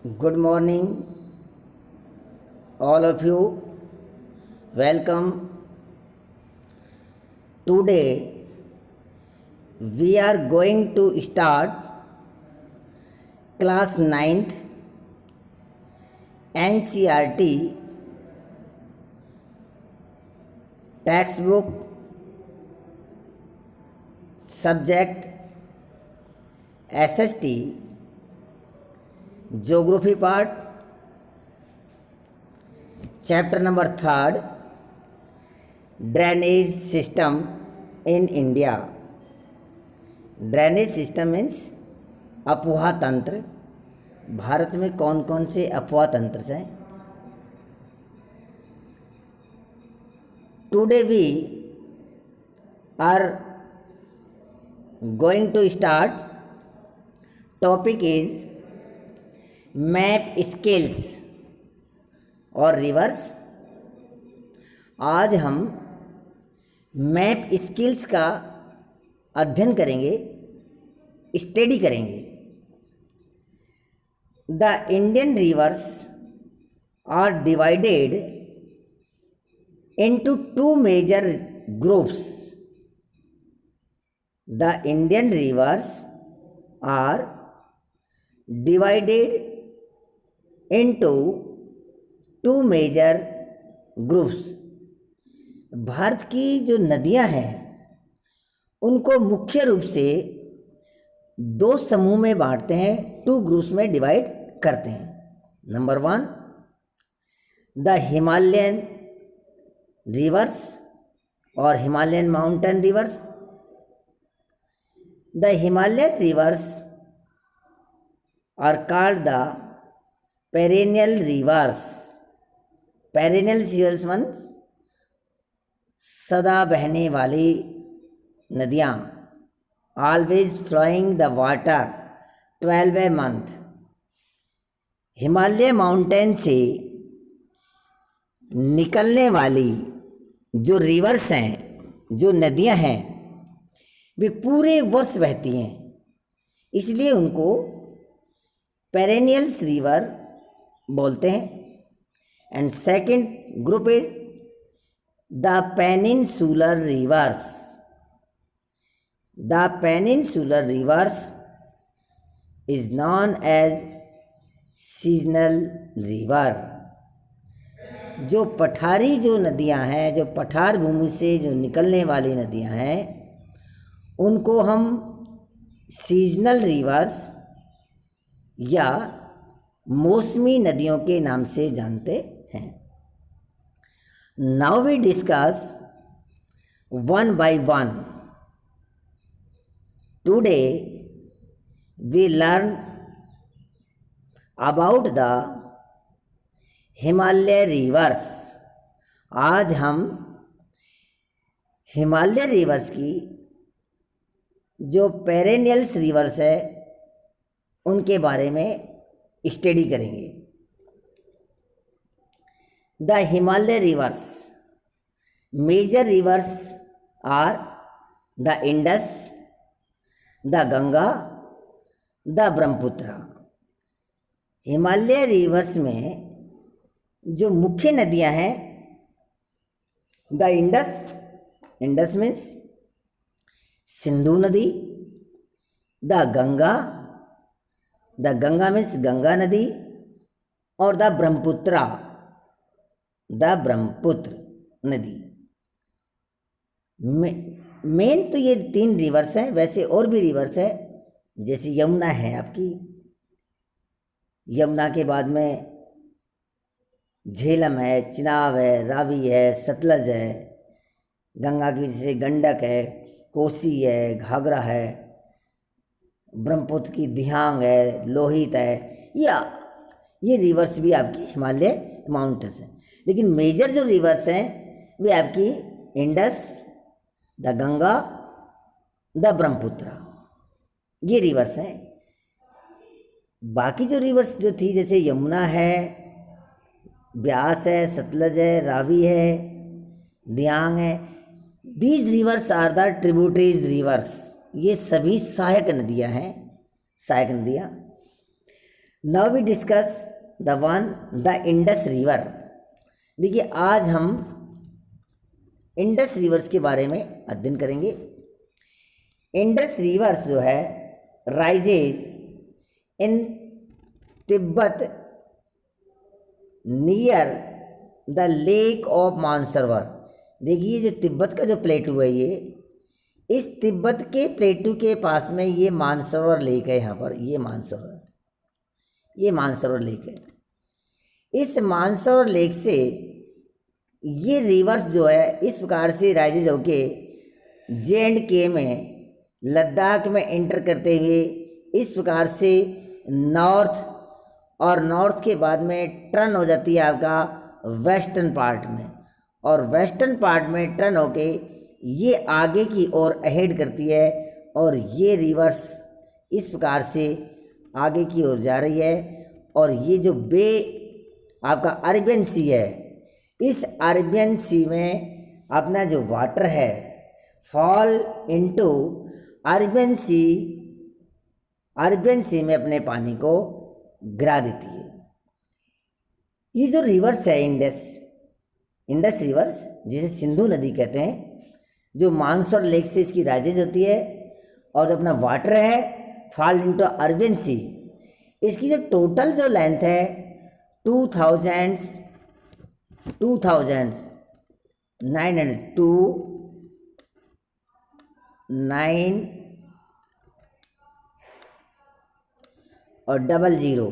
Good morning, all of you. Welcome. Today we are going to start class 9th NCERT textbook subject SST Geography part chapter number 3rd Drainage system in India. Drainage system means अपवाह तंत्र। भारत में कौन कौन से अपवाह तंत्र हैं? Today we are going to start topic is map skills और रिवर्स। आज हम मैप स्किल्स का अध्ययन करेंगे, स्टडी करेंगे। The Indian rivers are divided into two major groups. The Indian rivers are divided into two major groups. Bharat की जो नदियां हैं उनको मुख्य रूप से दो समूह में बांटते हैं, टू ग्रुप्स में डिवाइड करते हैं। नंबर 1 द हिमालयन रिवर्स और Himalayan mountain rivers. The Himalayan rivers are called the perennial rivers. Perennial rivers means सदा बहने वाली नदियाँ, always flowing the water 12 month. Himalaya mountain से निकलने वाली जो रिवर्स हैं, जो नदियां हैं, वे पूरे वर्ष बहती हैं, इसलिए उनको पेरेनियल्स रिवर बोलते हैं। And second group is the peninsular rivers. The peninsular rivers is known as seasonal river. जो पठारी जो नदियां हैं, जो पठार भूमि से जो निकलने वाली नदियां हैं, उनको हम सीजनल रिवर्स या मौसमी नदियों के नाम से जानते हैं। Now we discuss one by one. Today we learn about the Himalaya rivers. आज हम हिमालय रिवर्स की जो पेरेनियल्स रिवर्स है उनके बारे में स्टडी करेंगे। The Himalaya rivers major rivers are the Indus, the Ganga, the Brahmaputra. Himalaya rivers में जो मुख्य नदियां हैं, द इंडस मीन्स सिंधु नदी, द गंगा मीन्स गंगा नदी, और द ब्रह्मपुत्र नदी। मेन तो ये 3 रिवर्स हैं। वैसे और भी रिवर्स है, जैसे यमुना है आपकी, यमुना के बाद में झेलम है, चिनाब है, रावी है, सतलज है। गंगा की जैसे गंडक है, कोसी है, घाघरा है। ब्रह्मपुत्र की दिहांग है, लोहित है। या ये रिवर्स भी आपकी हिमालय माउंटेन्स हैं। लेकिन मेजर जो रिवर्स हैं वे आपकी Indus, the Ganga, the Brahmaputra, ये रिवर्स हैं। बाकी जो रिवर्स जो थी, जैसे यमुना है, ब्यास है, सतलज है, रावी है, दियांग है, these rivers are the tributaries rivers. ये सभी सहायक नदियाँ हैं, सहायक नदियाँ। Now we discuss the Indus river. देखिए आज हम इंडस रिवर्स के बारे में अध्ययन करेंगे। इंडस रिवर्स जो है rises in Tibet near the lake of Mansarovar. देखिए जो तिब्बत का जो प्लेटू है, ये इस तिब्बत के प्लेटू के पास में ये मानसरोवर लेक है। यहाँ पर ये मानसरोवर लेक है। इस मानसरोवर लेक से ये रिवर्स जो है इस प्रकार से राइजेज होके J&K में लद्दाख में एंटर करते हुए इस प्रकार से नॉर्थ, और नॉर्थ के बाद में टर्न हो जाती है आपका वेस्टर्न पार्ट में, और वेस्टर्न पार्ट में टर्न होके ये आगे की ओर अहेड करती है, और ये रिवर्स इस प्रकार से आगे की ओर जा रही है। और ये जो बे आपका अरेबियन सी है, इस अरेबियन सी में अपना जो वाटर है फॉल इनटू अरेबियन सी में अपने पानी को गिरा देती है। ये जो रिवर्स है इंडस रिवर्स, जिसे सिंधु नदी कहते हैं, जो मानसरोवर लेक से इसकी राइजेज होती है, और जो अपना वाटर है फॉल इनटू अरेबियन सी, इसकी जो टोटल जो लेंथ है 29 और 00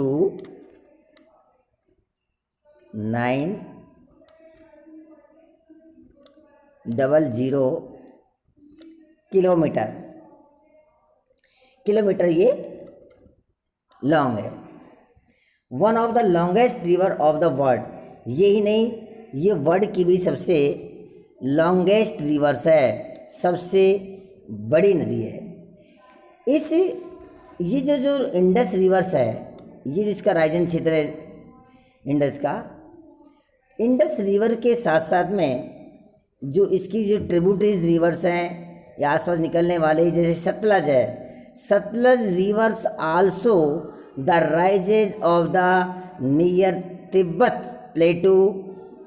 2900 किलोमीटर ये लॉन्ग है। One of the longest river of the world, यही नहीं, ये वर्ल्ड की भी सबसे लॉन्गेस्ट रिवर्स है, सबसे बड़ी नदी है। ये जो इंडस रिवर्स है, ये जिसका राइजन क्षेत्र है इंडस का, इंडस रिवर के साथ साथ में जो इसकी जो ट्रिब्यूटरीज रिवर्स हैं या आसपास निकलने वाले, जैसे सतलज है, Sutlej reverse also the rises of the near Tibet प्लेटू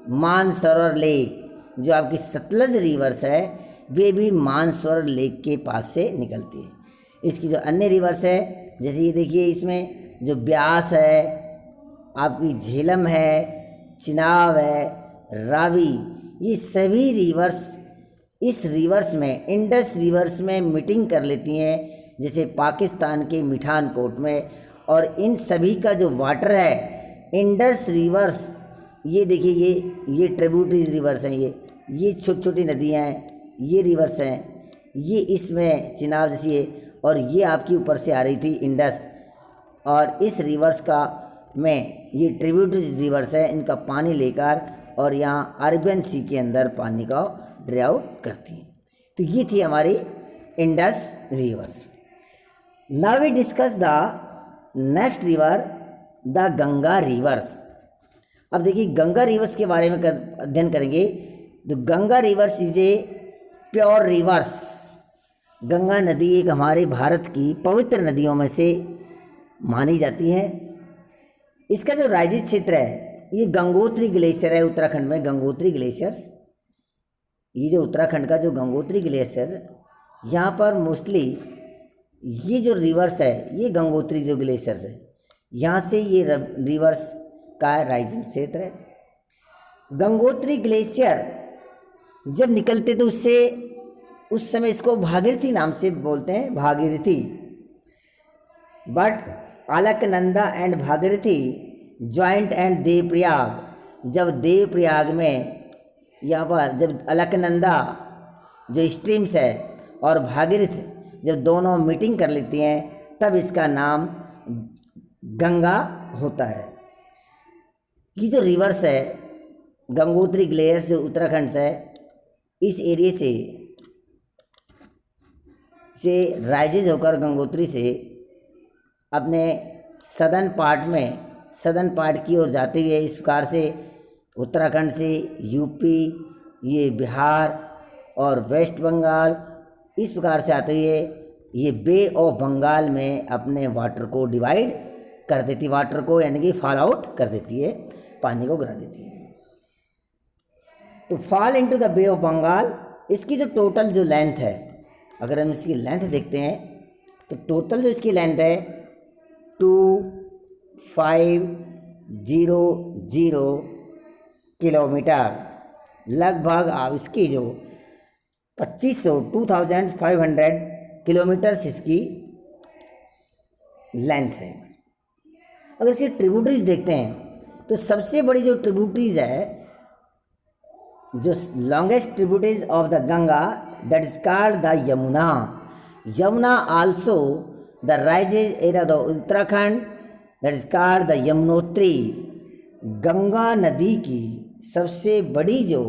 Mansarovar lake. जो आपकी सतलज रिवर्स है वे भी मानसरोवर लेक के पास से निकलती है। इसकी जो अन्य रिवर्स है, जैसे ये देखिए, इसमें जो ब्यास है, आपकी झेलम है, चिनाब है, रावी, ये सभी रिवर्स इस रिवर्स में, इंडस रिवर्स में मीटिंग कर लेती हैं, जैसे पाकिस्तान के मिठानकोट में। और इन सभी का जो वाटर है इंडस रिवर्स, ये देखिए, ये ट्रिब्यूटरीज रिवर्स हैं, ये छोटी छोटी नदियाँ हैं, ये रिवर्स हैं, ये इसमें चिनाब जैसी है, और ये आपकी ऊपर से आ रही थी इंडस, और इस रिवर्स का में ये ट्रिब्यूटरीज रिवर्स है, इनका पानी लेकर और यहाँ अरेबियन सी के अंदर पानी का ड्रे आउट करती हैं। तो ये थी हमारी Indus rivers. Now we discuss the next river, the Ganga rivers. अब देखिए गंगा रिवर्स के बारे में अध्ययन करेंगे। तो Ganga reverse is a pure reverse. Ganga नदी एक हमारे भारत की पवित्र नदियों में से मानी जाती है। इसका जो राइजिंग क्षेत्र है, ये गंगोत्री ग्लेशियर है उत्तराखंड में, गंगोत्री ग्लेशियर्स। ये जो उत्तराखंड का जो गंगोत्री ग्लेशियर, यहाँ पर मोस्टली ये जो रिवर्स है, ये गंगोत्री जो ग्लेशियर्स है, यहाँ से ये रिवर्स का राइजिंग क्षेत्र है। गंगोत्री ग्लेशियर जब निकलते तो उससे उस समय इसको भागीरथी नाम से बोलते हैं, Bhagirathi. But Alaknanda and Bhagirathi joint and Devprayag, जब देवप्रयाग में यहाँ पर जब अलकनंदा जो स्ट्रीम्स है और भागीरथ जब दोनों मीटिंग कर लेती हैं, तब इसका नाम गंगा होता है। ये जो रिवर्स है गंगोत्री ग्लेशियर से उत्तराखंड से, इस एरिया से राइजेज होकर गंगोत्री से अपने सदर्न पार्ट की ओर जाते हुए इस प्रकार से उत्तराखंड से यूपी, ये बिहार और वेस्ट बंगाल इस प्रकार से आते हुए ये बे ऑफ बंगाल में अपने वाटर को डिवाइड कर देती, वाटर को यानी कि फॉल आउट कर देती है, पानी को गिरा देती है। तो fall into the Bay of Bengal, इसकी जो टोटल जो लेंथ है, अगर हम इसकी लेंथ देखते हैं तो टोटल जो इसकी लेंथ है 2500 किलोमीटर, लगभग आप इसकी जो 2500 किलोमीटर्स इसकी लेंथ है। अगर इसकी ट्रिब्यूटरीज देखते हैं तो सबसे बड़ी जो ट्रिब्यूटरीज है, जो longest tributaries of the Ganga, that is called the Yamuna. Yamuna also the rises area the Uttarakhand, that is called the Yamunotri. Ganga नदी की सबसे बड़ी जो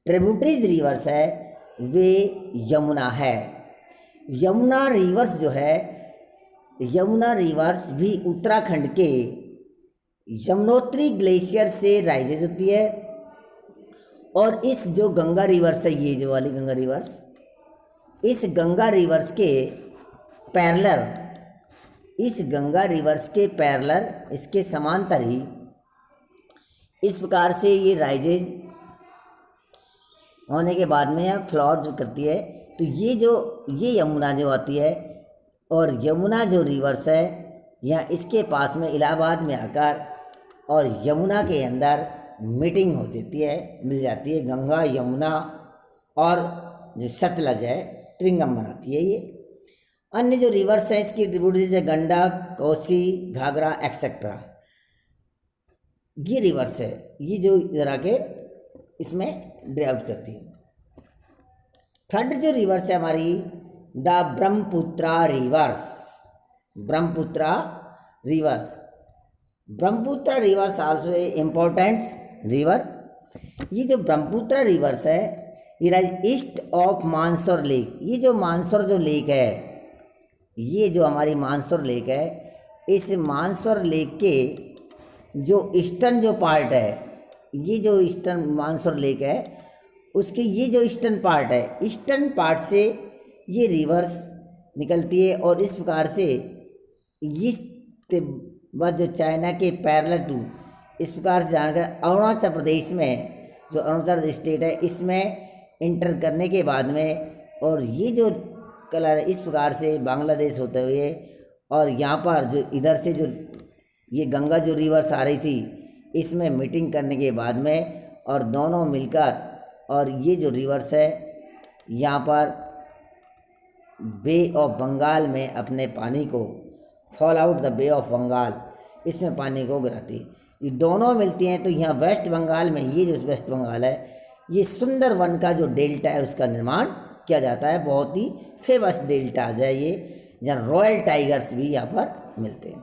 ट्रिब्यूटरीज रिवर्स है वे यमुना है। यमुना रिवर्स जो है, यमुना रिवर्स भी उत्तराखंड के यमुनोत्री ग्लेशियर से राइजेज होती है। और इस जो गंगा रिवर्स है, ये जो वाली गंगा रिवर्स, इस गंगा रिवर्स के पैरेलल, इस गंगा रिवर्स के पैरेलल, इसके समांतर ही इस प्रकार से ये राइजेज होने के बाद में यह फ्लॉट जो करती है। तो ये यमुना जो आती है, और यमुना जो रिवर्स है यहाँ इसके पास में इलाहाबाद में आकर और यमुना के अंदर मीटिंग हो जाती है, मिल जाती है। गंगा यमुना और जो सतलज है त्रिंगम बनाती है। ये अन्य जो रिवर्स है इसकी ट्रिब्यूटरीज है गंडक, कोसी, घाघरा एक्सेट्रा। ये रिवर्स है, ये जो इधर आके इसमें ड्राइव करती है। थर्ड जो रिवर्स है हमारी the Brahmaputra reverse. Brahmaputra reverse, Brahmaputra reverse also a important river. ये जो ब्रह्मपुत्रा रिवर्स है ये राइज ईस्ट ऑफ मानसौर लेक। ये जो मानसौर जो लेक है, ये जो हमारी मानसौर लेक है, इस मानसौर लेक के जो ईस्टर्न जो पार्ट है, ये जो ईस्टर्न मानसौर लेक है उसके ये जो ईस्टर्न पार्ट है, ईस्टर्न पार्ट से ये रिवर्स निकलती है। और इस प्रकार से इस तिब्बत जो चाइना के पैरेलल टू, इस प्रकार से जानकर अरुणाचल प्रदेश में, जो अरुणाचल स्टेट है, इसमें इंटर करने के बाद में, और ये जो कलर इस प्रकार से बांग्लादेश होते हुए, और यहाँ पर जो इधर से जो ये गंगा जो रिवर्स आ रही थी, इसमें मीटिंग करने के बाद में और दोनों मिलकर, और ये जो रिवर्स है यहाँ पर बे ऑफ बंगाल में अपने पानी को, fall out the Bay of Bengal, इसमें पानी को गिराती। ये दोनों मिलती हैं। तो यहाँ वेस्ट बंगाल में, ये जो वेस्ट बंगाल है, ये सुंदरवन का जो डेल्टा है उसका निर्माण किया जाता है। बहुत ही फेमस डेल्टाज है ये, जहाँ रॉयल टाइगर्स भी यहाँ पर मिलते हैं।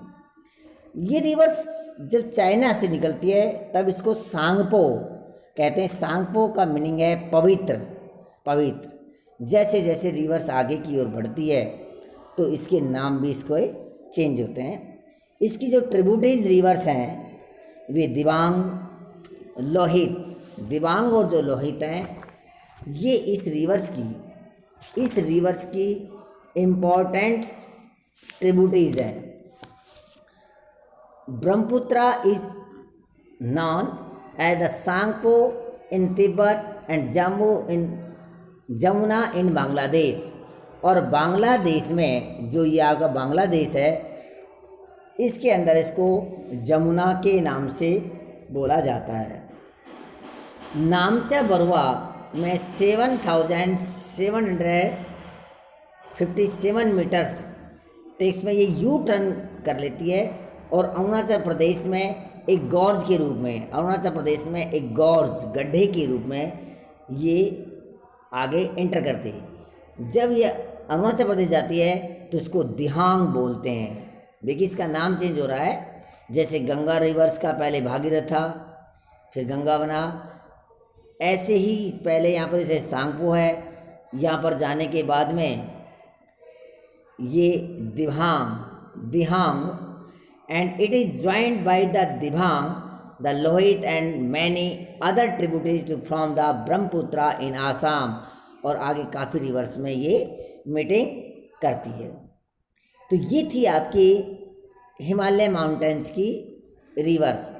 ये रिवर्स जब चाइना से निकलती है तब इसको सांगपो कहते हैं। सांगपो का मीनिंग है पवित्र, पवित्र। जैसे जैसे रिवर्स आगे की ओर बढ़ती है तो इसके नाम भी इसको चेंज होते हैं। इसकी जो ट्रिब्यूटरीज रिवर्स हैं वे दिबांग, लोहित, दिबांग और जो लोहित हैं, ये इस रिवर्स की इम्पोर्टेंट ट्रिब्यूटरीज हैं। Brahmaputra is known as the Tsangpo in Tibet and Jamuna in Bangladesh. और बांग्लादेश में जो ये आपका बांग्लादेश है, इसके अंदर इसको जमुना के नाम से बोला जाता है। नामचा बरुआ में 7,757 मीटर्स टेक्स में ये यू टर्न कर लेती है। और अरुणाचल प्रदेश में एक गॉर्ज के रूप में, अरुणाचल प्रदेश में एक गॉर्ज गड्ढे के रूप में ये आगे एंटर करती है। जब ये अरुणाचल प्रदेश जाती है तो इसको दिहांग बोलते हैं। देखिए इसका नाम चेंज हो रहा है, जैसे गंगा रिवर्स का पहले भागीरथ था, फिर गंगा बना, ऐसे ही पहले यहाँ पर जैसे सांगपो है, यहाँ पर जाने के बाद में ये दिहांग and it is joined by the Dibang, the Lohit and many other tributaries from the Brahmaputra in Assam। और आगे काफ़ी रिवर्स में ये मीटिंग करती है। तो ये थी आपकी हिमालय माउंटेन्स की रिवर्स।